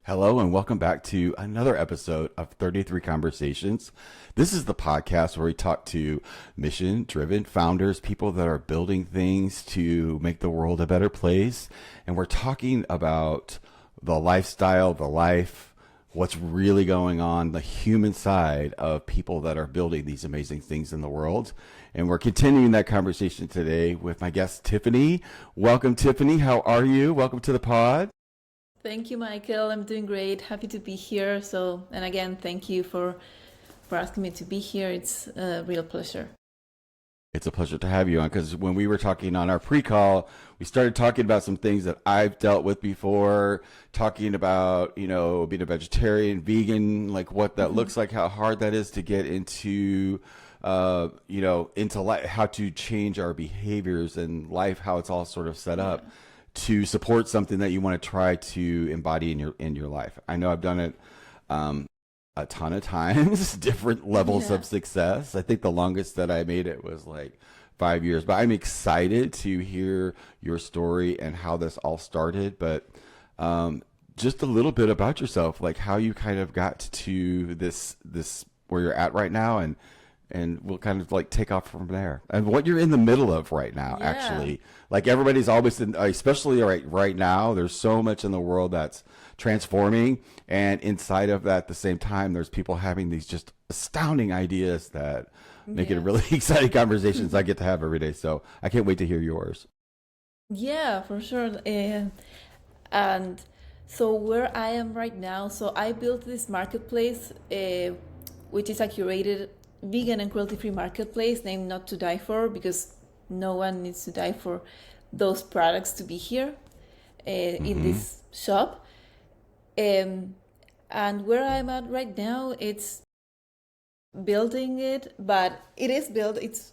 Hello and welcome back to another episode of 33 Conversations. This is the podcast where we talk to mission-driven founders, people that are building things to make the world a better place. And we're talking about the lifestyle, the life, what's really going on, the human side of people that are building these amazing things in the world. And we're continuing that conversation today with my guest, Tiffany. Welcome, Tiffany. How are you? Welcome to the pod. Thank you, Michael. I'm doing great. Happy to be here. And again, thank you for asking me to be here. It's a real pleasure. It's a pleasure to have you on, because when we were talking on our pre-call, we started talking about some things that I've dealt with before, talking about, being a vegetarian, vegan, like what that looks like, how hard that is to get into, into life, how to change our behaviors and life, how it's all sort of set up to support something that you want to try to embody in your life. I know I've done it a ton of times, different levels of success. I think the longest that I made it was like 5 years, but I'm excited to hear your story and how this all started. But just a little bit about yourself, like how you kind of got to this where you're at right now, and we'll kind of like take off from there, and what you're in the middle of right now. Actually, like everybody's always in, especially right now, there's so much in the world that's transforming, and inside of that, at the same time, there's people having these just astounding ideas that make it a really exciting conversations I get to have every day. So I can't wait to hear yours. Yeah, for sure. And so where I am right now, so I built this marketplace, which is a curated vegan and cruelty-free marketplace named Not to Die For, because no one needs to die for those products to be here in this shop. And where I'm at right now, it's building it, but it is built. It's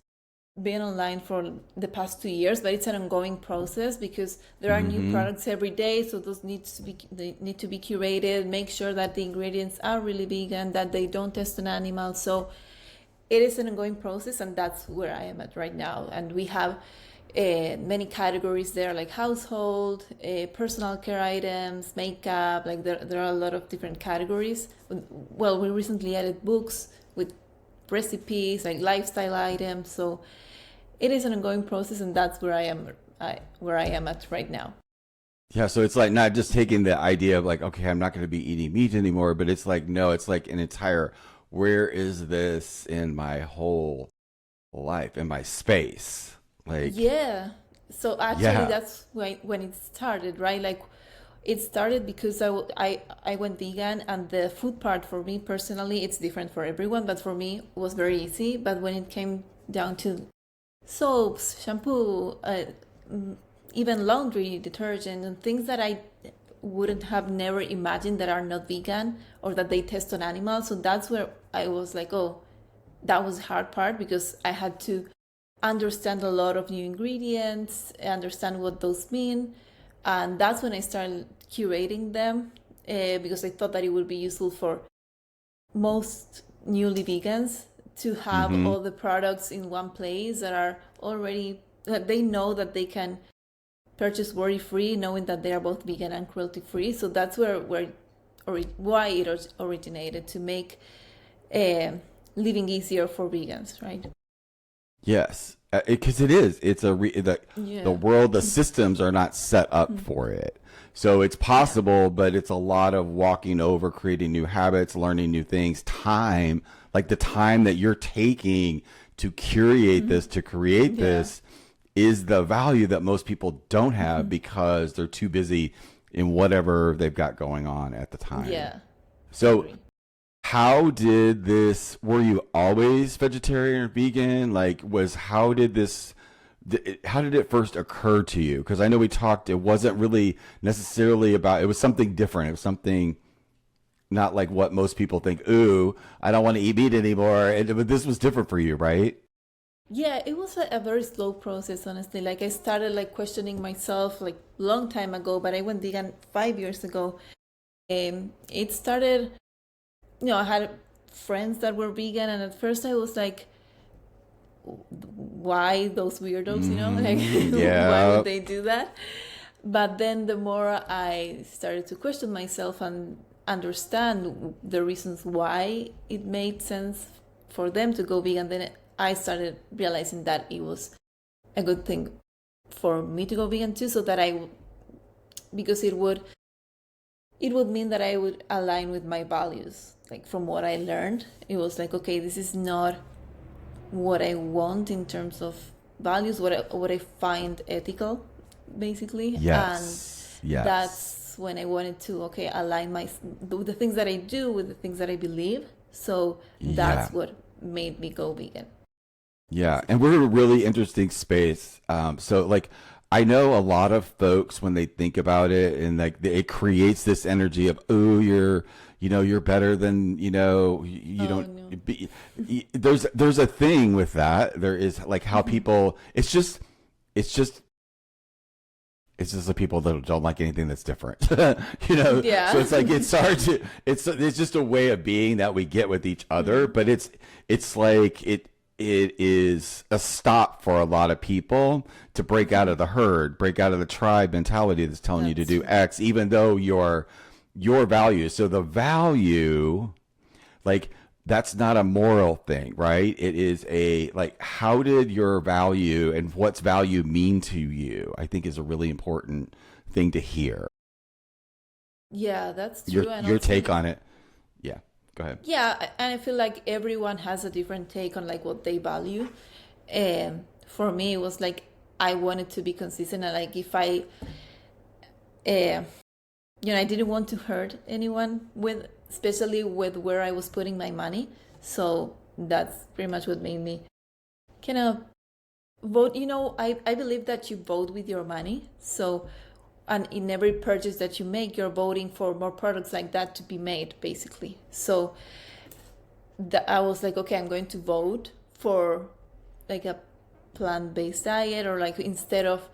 been online for the past 2 years, but it's an ongoing process because there are new products every day. So they need to be curated, make sure that the ingredients are really vegan, that they don't test on animals. So it is an ongoing process, and that's where I am at right now. And we have many categories there, like household, personal care items, makeup. Like there are a lot of different categories. Well, we recently added books with recipes, like lifestyle items. So it is an ongoing process, and that's where I am at right now. Yeah, so it's like not just taking the idea of like, okay, I'm not going to be eating meat anymore, but it's like, no, it's like an entire, where is this in my whole life, in my space? Like, Yeah. So actually, that's when it started, right? Like, it started because I went vegan, and the food part for me personally, it's different for everyone, but for me, it was very easy. But when it came down to soaps, shampoo, even laundry detergent, and things that I wouldn't have never imagined that are not vegan or that they test on animals. So that's where I was like, oh, that was the hard part, because I had to understand a lot of new ingredients, understand what those mean. And that's when I started curating them, because I thought that it would be useful for most newly vegans to have all the products in one place that are already, that they know that they can purchase worry-free, knowing that they are both vegan and cruelty-free. So that's why it originated, to make living easier for vegans, right? yes, because it is. It's the world, the systems are not set up for it. So it's possible, but it's a lot of walking over, creating new habits, learning new things, time, like the time that you're taking to curate this, to create this, is the value that most people don't have because they're too busy in whatever they've got going on at the time. Yeah. So how did this, were you always vegetarian or vegan? Like, how did it first occur to you? Because I know we talked, it wasn't really necessarily about, it was something different. It was something not like what most people think, ooh, I don't want to eat meat anymore. But this was different for you, right? Yeah, it was a very slow process, honestly. Like, I started like questioning myself like long time ago, but I went vegan 5 years ago. It started, I had friends that were vegan, and at first I was like, why those weirdos, like why Yeah. would they do that? But then the more I started to question myself and understand the reasons why it made sense for them to go vegan, then I started realizing that it was a good thing for me to go vegan too, so that because it would mean that I would align with my values. Like from what I learned, it was like, okay, this is not what I want in terms of values, what I find ethical, basically. Yes. And Yes. that's when I wanted to, align the things that I do with the things that I believe. So that's what made me go vegan. Yeah, and we're in a really interesting space. So like, I know a lot of folks when they think about it, and like it creates this energy of, oh, you're better than, you don't. No. There's a thing with that. There is like how people. It's just the people that don't like anything that's different, Yeah. So it's like it's hard to. It's just a way of being that we get with each other, but it's like it is a stop for a lot of people to break out of the herd, break out of the tribe mentality that's telling you to do X, even though your value. So the value, like, that's not a moral thing, right? It is like, how did your value and what's value mean to you, I think is a really important thing to hear. Yeah, that's true. Your take on it. Yeah. Go ahead. Yeah, and I feel like everyone has a different take on like what they value. And for me, it was like I wanted to be consistent, and like if I, I didn't want to hurt anyone especially with where I was putting my money. So that's pretty much what made me kind of vote. I believe that you vote with your money. So, and in every purchase that you make, you're voting for more products like that to be made, basically. So I was like, okay, I'm going to vote for like a plant-based diet, or like instead of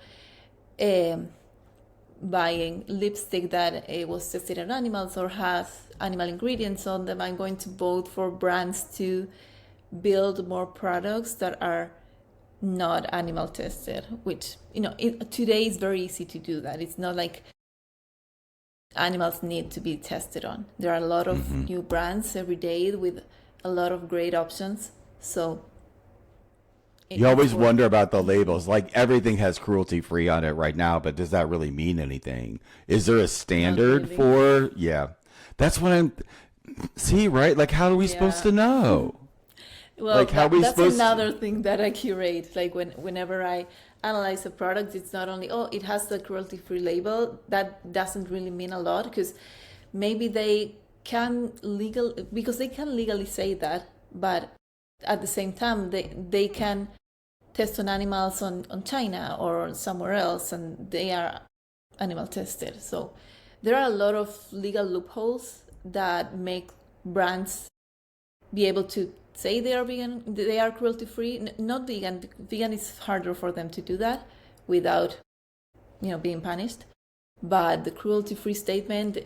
buying lipstick that was tested on animals or has animal ingredients on them, I'm going to vote for brands to build more products that are not animal tested, which today is very easy to do that. It's not like animals need to be tested on. There are a lot of new brands every day with a lot of great options. So you always wonder about the labels. Like everything has cruelty-free on it right now, but does that really mean anything? Is there a standard for? Yeah, that's what see, right? Like, how are we supposed to know? Well, like, how that's another thing that I curate. Like whenever I analyze a product, it's not only, it has the cruelty-free label. That doesn't really mean a lot, because maybe they can legally say that, but at the same time, they can test on animals on China or somewhere else, and they are animal tested. So there are a lot of legal loopholes that make brands be able to say they are vegan, they are cruelty-free. Not vegan. Vegan is harder for them to do that without, being punished. But the cruelty-free statement,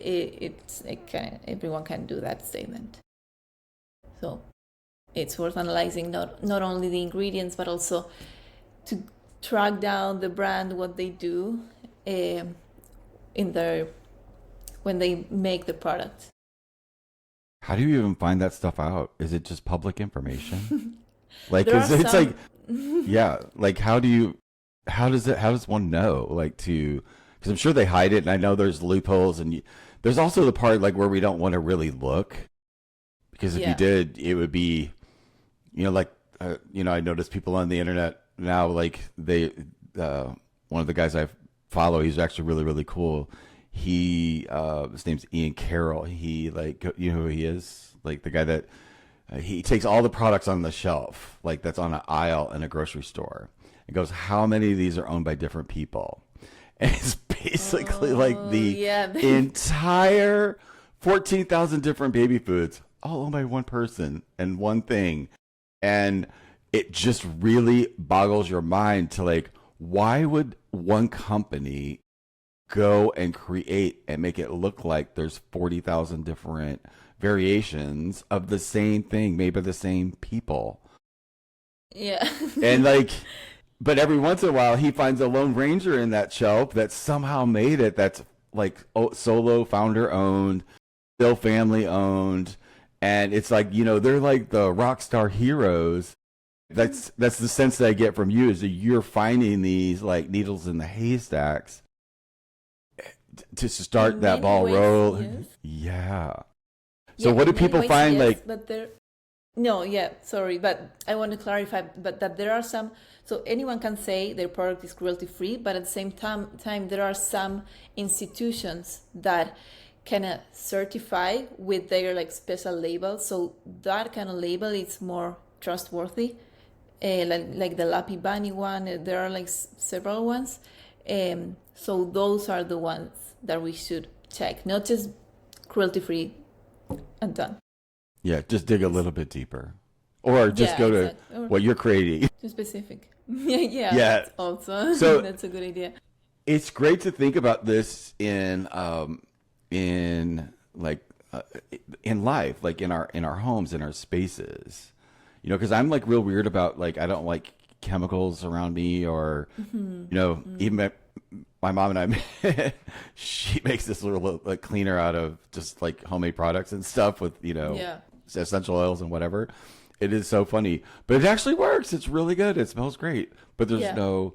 everyone can do that statement. So it's worth analyzing not only the ingredients, but also to track down the brand, what they do when they make the product. How do you even find that stuff out? Is it just public information? Like, it's like, yeah, like how does one know? Like because I'm sure they hide it, and I know there's loopholes, and there's also the part like where we don't want to really look, because if you did, it would be, I notice people on the internet now, like one of the guys I follow, he's actually really, really cool. His name's Ian Carroll. He who he is? Like the guy that he takes all the products on the shelf, like that's on an aisle in a grocery store, and goes, how many of these are owned by different people? And it's basically like the entire 14,000 different baby foods, all owned by one person and one thing. And it just really boggles your mind to like, why would one company go and create and make it look like there's 40,000 different variations of the same thing made by the same people? Yeah. And like, But every once in a while, he finds a Lone Ranger in that shelf that somehow made it. That's like solo founder owned, still family owned, and it's like, you know, they're like the rock star heroes. That's the sense that I get from you, is that you're finding these like needles in the haystacks to start In that many ball ways, roll. yes. Yeah. So Yeah, what do in many people ways, find yes, like? but there, no, yeah, sorry, but I want to clarify, but that there are some, so anyone can say their product is cruelty free, but at the same time there are some institutions that kind of certify with their like special label, so that kind of label is more trustworthy, like the Lapi Bani one. There are like several ones, so those are the ones that we should check, not just cruelty free and done. Yeah, just dig a little bit deeper, or just Yeah, go to exactly. Or what you're creating. too specific. Yeah, yeah, Yeah. that's also So that's a good idea. it's great to think about this in like in life, like in our homes, in our spaces. You know, because I'm like real weird about like I don't like chemicals around me, or you know, even my mom and I, she makes this little like cleaner out of just like homemade products and stuff with, you know, Yeah. essential oils and whatever. It is so funny, but it actually works. It's really good. It smells great, but there's Yeah. no,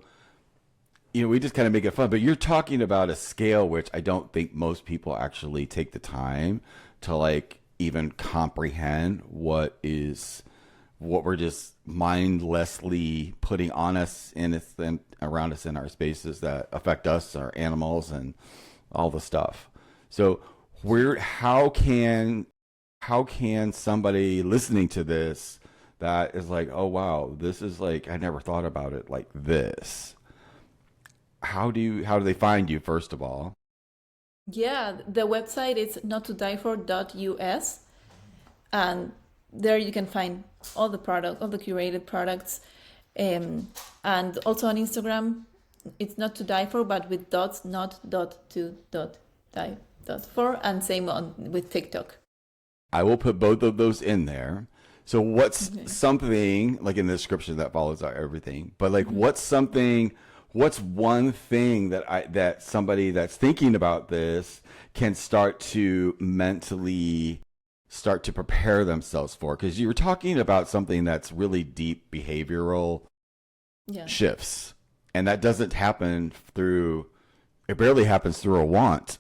you know, we just kind of make it fun. But you're talking about a scale which I don't think most people actually take the time to like even comprehend what we're just mindlessly putting on us and around us in our spaces that affect us, our animals, and all the stuff. So how can somebody listening to this that is like, oh wow, this is like, I never thought about it like this. How do they find you, first of all? Yeah, the website is nottodiefor.us, and there you can find all the curated products, and also on Instagram, it's not to die for, but with dots, not dot to dot die dot for, and same on with TikTok. I will put both of those in there. So what's Okay. something like in the description that follows out everything, but like Mm-hmm. what's one thing that somebody that's thinking about this can start to mentally start to prepare themselves for? Because you were talking about something that's really deep behavioral Yeah. shifts, and that doesn't happen through, it barely happens through a want.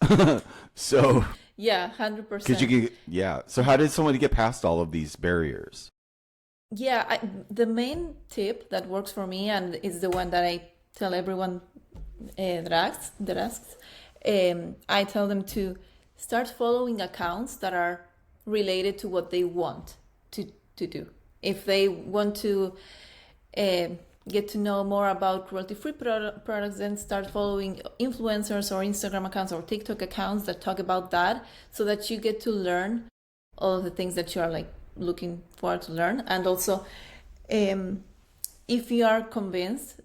So Yeah, because you 100%. can, yeah. So how did somebody get past all of these barriers? Yeah, the main tip that works for me, and is the one that I tell everyone that asks, I tell them to start following accounts that are related to what they want to do. If they want to uh, get to know more about cruelty-free products, then start following influencers or Instagram accounts or TikTok accounts that talk about that, so that you get to learn all of the things that you are like looking forward to learn. And also, if you are convinced,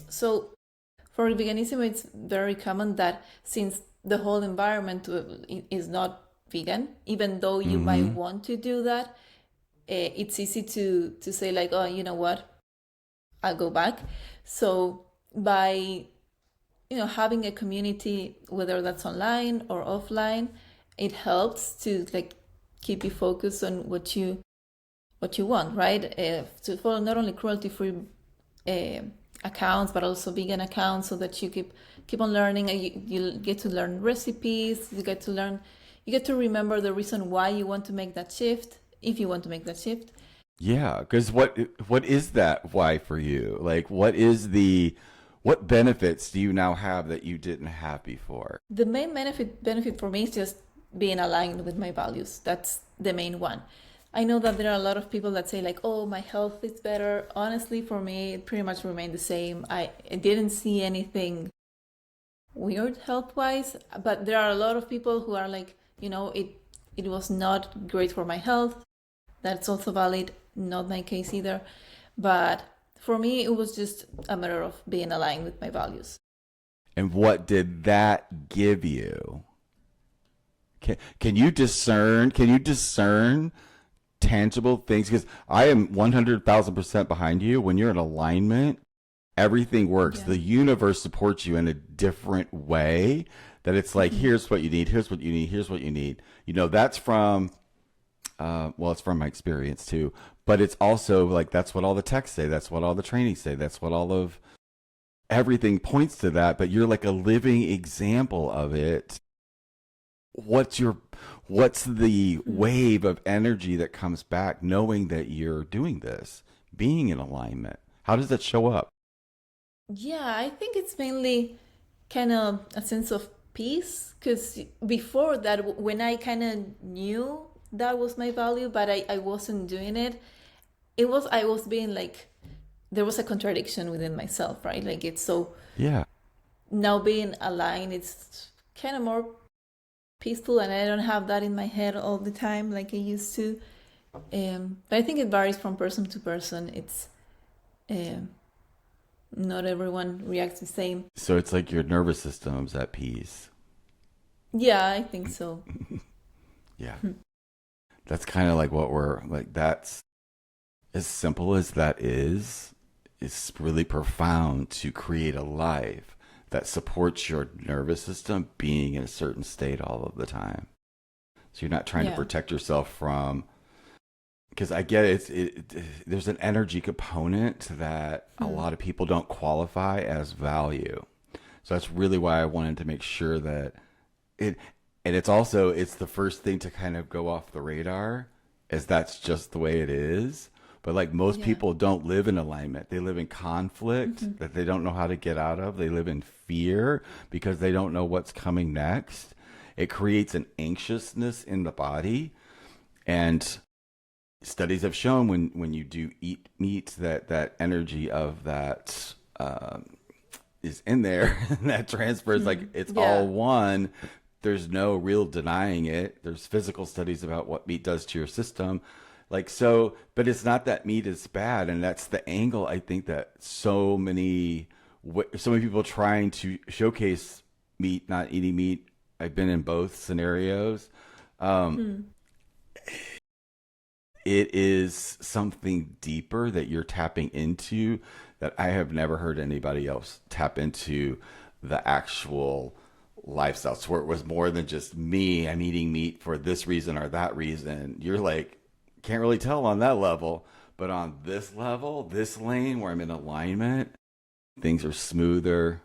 so for veganism, it's very common that since the whole environment is not vegan, even though you might Mm-hmm. want to do that, it's easy to say like, oh, you know what, I'll go back. So by having a community, whether that's online or offline, it helps to like keep you focused on what you want, right? To follow not only cruelty-free uh, accounts, but also vegan accounts, so that you keep on learning, and you get to learn recipes. You get to remember the reason why you want to make that shift, if you want to make that shift. Yeah, because what is that why for you? Like, what benefits do you now have that you didn't have before? The main benefit for me is just being aligned with my values. That's the main one. I know that there are a lot of people that say like, oh, my health is better. Honestly, for me, it pretty much remained the same. I didn't see anything weird health wise, but there are a lot of people who are like, it was not great for my health. That's also valid. Not my case either. But for me, it was just a matter of being aligned with my values. And what did that give you? Can you discern? Can you discern tangible things? Because I am 100,000% behind you. When you're in alignment, everything works. Yeah. The universe supports you in a different way that it's like, here's what you need, here's what you need, here's what you need. You know, that's from, well, it's from my experience too, but it's also like, that's what all the texts say. That's what all the trainings say. That's what all of everything points to that, but you're like a living example of it. What's the wave of energy that comes back knowing that you're doing this, being in alignment? How does that show up? Yeah, I think it's mainly kind of a sense of peace because before that, when I kind of knew that was my value, but I wasn't doing it, I was being like, there was a contradiction within myself, right? Like it's so, Yeah. now being aligned, it's kind of more peaceful and I don't have that in my head all the time like I used to. But I think it varies from person to person. It's um, not everyone reacts the same. So it's like your nervous system's at peace. Yeah, I think so. Yeah. That's kind of like what we're like. That's as simple as that is. It's really profound to create a life that supports your nervous system being in a certain state all of the time. So you're not trying to Yeah. protect yourself from, because I get it, there's an energy component that a lot of people don't qualify as value. So that's really why I wanted to make sure that it, and it's the first thing to kind of go off the radar, as that's just the way it is. But like most Yeah. people don't live in alignment. They live in conflict that they don't know how to get out of. They live in fear because they don't know what's coming next. It creates an anxiousness in the body. And studies have shown when you do eat meat, that energy of that is in there and that transfers, like it's Yeah. all one. There's no real denying it. There's physical studies about what meat does to your system. Like, so, but it's not that meat is bad. And that's the angle, I think, that so many people trying to showcase meat, not eating meat. I've been in both scenarios. It is something deeper that you're tapping into that I have never heard anybody else tap into, the actual lifestyle. So where it was more than just me, I'm eating meat for this reason or that reason. You're like, can't really tell on that level, but on this level, this lane where I'm in alignment, things are smoother.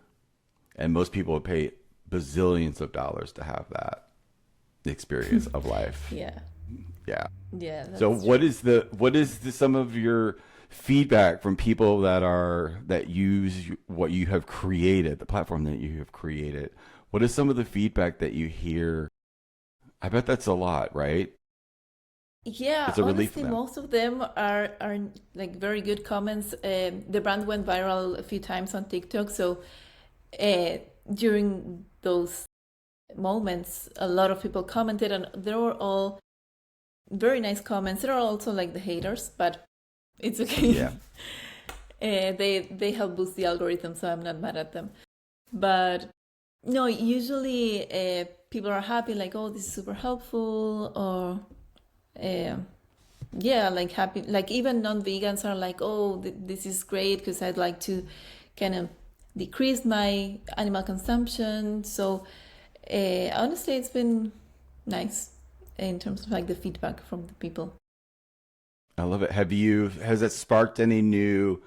And most people would pay bazillions of dollars to have that experience of life. Yeah. Yeah. Yeah. So That's what is some of your feedback from people that use what you have created, the platform that you have created? What is some of the feedback that you hear? I bet that's a lot, right? Yeah, It's a relief for honestly, them. most of them are like very good comments. The brand went viral a few times on TikTok, so uh, during those moments, a lot of people commented, and they were all very nice comments. There are also like the haters, but it's okay. Yeah. They help boost the algorithm, so I'm not mad at them. But no, usually people are happy, like, oh, this is super helpful, or yeah, like happy, like even non-vegans are like, oh, this is great because I'd like to kind of decrease my animal consumption. So honestly, it's been nice in terms of like the feedback from the people. I love it. Has it sparked any new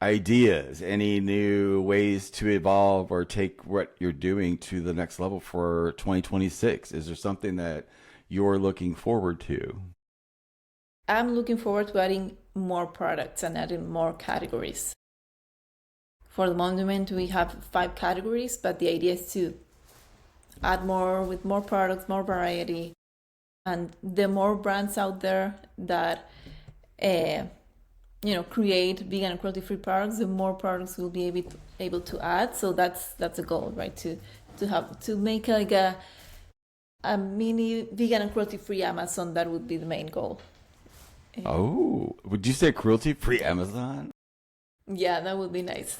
ideas, any new ways to evolve or take what you're doing to the next level for 2026? Is there something that you're looking forward to? I'm looking forward to adding more products and adding more categories. For the moment, we have 5 categories, but the idea is to add more with more products, more variety, and the more brands out there that create vegan and cruelty-free products, the more products we'll be able to add. So that's a goal, right? To make like a mini vegan and cruelty-free Amazon. That would be the main goal. Oh, would you say cruelty-free Amazon? Yeah, that would be nice.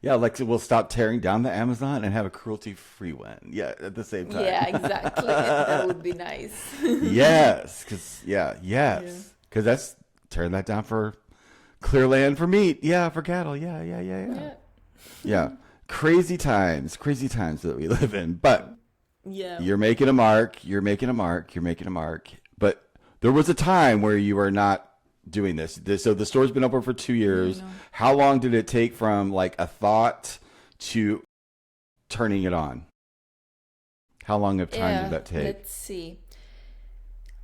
Yeah, like we'll stop tearing down the Amazon and have a cruelty-free one. Yeah, at the same time. Yeah, exactly. That would be nice. Yes, because yes, because that's tearing that down for Clear land for meat. Yeah, for cattle. Yeah, yeah, yeah, yeah. Yeah. Yeah. Crazy times that we live in. But Yeah. you're making a mark. You're making a mark. You're making a mark. But there was a time where you were not doing this. So the store's been open for 2 years. No. How long did it take from like a thought to turning it on? How long of time did that take? Let's see.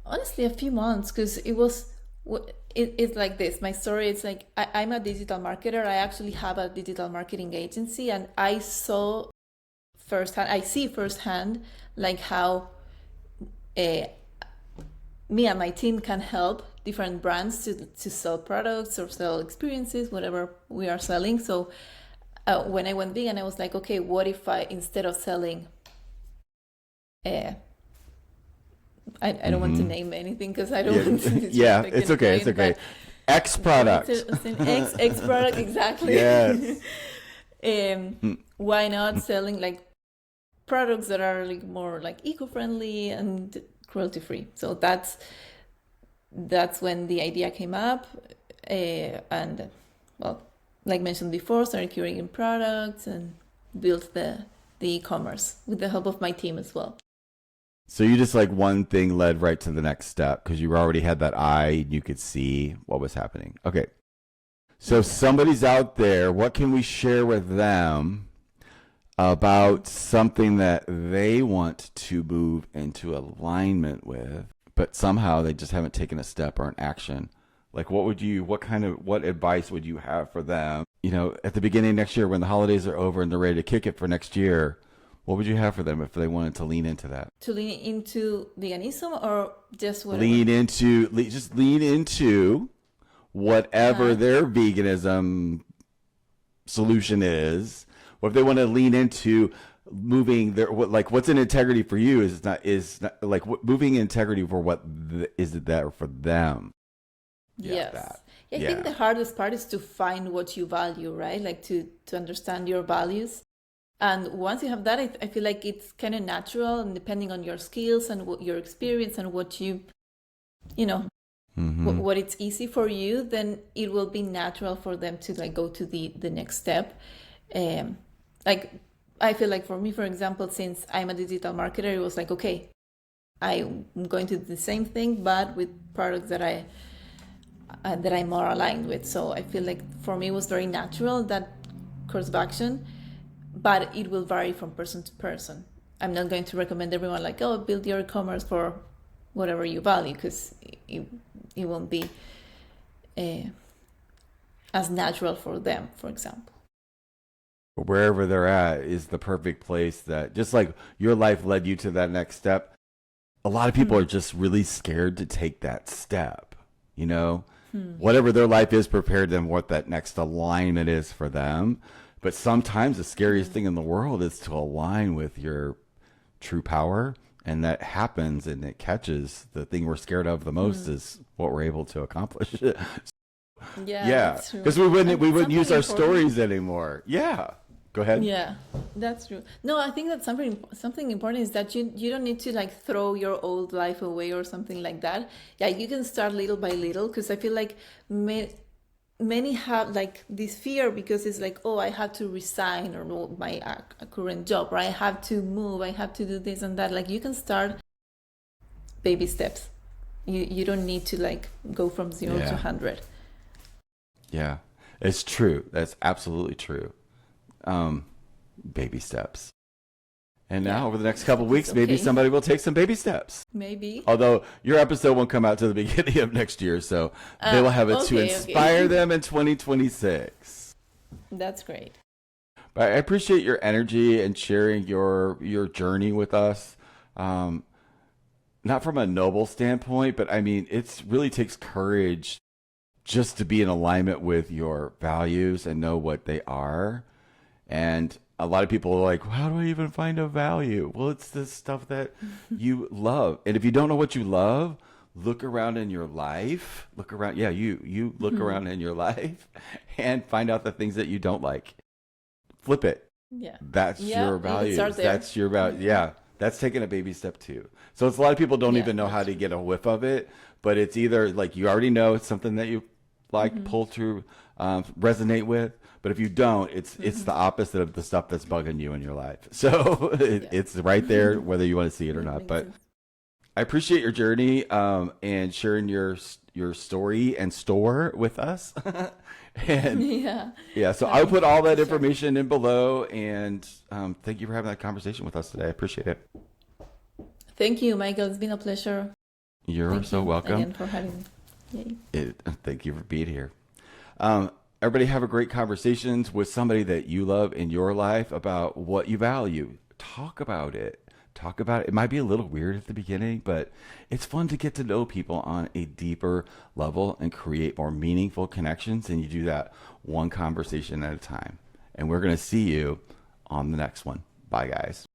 Honestly, a few months, because it's like this. My story is like I'm a digital marketer. I actually have a digital marketing agency, and I see firsthand like how me and my team can help different brands to sell products or sell experiences, whatever we are selling. So when I went vegan, I was like, okay, what if I, instead of selling I don't want to name anything because I don't want to disrespect it's okay. It's anyone, okay. X product. X product, exactly. Yes. Why not selling like products that are like more like eco-friendly and cruelty-free? So that's when the idea came up, and well, like mentioned before, started curating products and built the e-commerce with the help of my team as well. So you just like one thing led right to the next step because you already had that eye and you could see what was happening. Okay. So if somebody's out there, what can we share with them about something that they want to move into alignment with, but somehow they just haven't taken a step or an action? Like what advice would you have for them? You know, at the beginning of next year when the holidays are over and they're ready to kick it for next year, what would you have for them if they wanted to lean into that? To lean into veganism or just whatever? Lean into whatever their veganism solution is. Or if they want to lean into moving their what's in integrity for you is not like moving integrity for what is there for them. Yes. I think the hardest part is to find what you value, right? Like to understand your values. And once you have that, I feel like it's kind of natural, and depending on your skills and what your experience and what you know, what it's easy for you, then it will be natural for them to like go to the next step. Like I feel like for me, for example, since I'm a digital marketer, it was like, okay, I'm going to do the same thing, but with products that I'm more aligned with. So I feel like for me, it was very natural, that course of action. But it will vary from person to person. I'm not going to recommend everyone like, oh, build your e-commerce for whatever you value, because it won't be as natural for them, for example. Wherever they're at is the perfect place that, just like your life led you to that next step, a lot of people are just really scared to take that step, you know? Whatever their life is prepared them what that next alignment is for them. But sometimes the scariest thing in the world is to align with your true power. And that happens and it catches. The thing we're scared of the most is what we're able to accomplish. Yeah. Because we wouldn't use our stories anymore. Yeah. Go ahead. Yeah, that's true. No, I think that something important is that you don't need to like throw your old life away or something like that. Yeah, you can start little by little, because I feel like many have like this fear, because it's like, oh, I have to resign or my current job, or I have to move, I have to do this and that. Like you can start baby steps. You don't need to like go from 0 to 100. Yeah, it's true. That's absolutely true. Baby steps. And now over the next couple of weeks, maybe somebody will take some baby steps. Maybe. Although your episode won't come out to the beginning of next year, so they will have it to inspire them in 2026. That's great. But I appreciate your energy and sharing your journey with us. Not from a noble standpoint, but I mean, it really takes courage just to be in alignment with your values and know what they are. And a lot of people are like, how do I even find a value? Well, it's this stuff that you love. And if you don't know what you love, look around in your life. Look around. Yeah, you look around in your life and find out the things that you don't like. Flip it. Yeah. That's your values. That's your value. Yeah. That's taking a baby step too. So it's a lot of people don't even know how to get a whiff of it, but it's either like you already know it's something that you like, pull to, resonate with. But if you don't, it's the opposite of the stuff that's bugging you in your life. So it's right there, whether you want to see it or not. But I appreciate your journey and sharing your story and store with us. And yeah, so I'll put all that information in below. And thank you for having that conversation with us today. I appreciate it. Thank you, Michael. It's been a pleasure. You're so welcome. Again for having me. Thank you for being here. Everybody have a great conversations with somebody that you love in your life about what you value. Talk about it. Talk about it. It might be a little weird at the beginning, but it's fun to get to know people on a deeper level and create more meaningful connections. And you do that one conversation at a time. And we're going to see you on the next one. Bye, guys.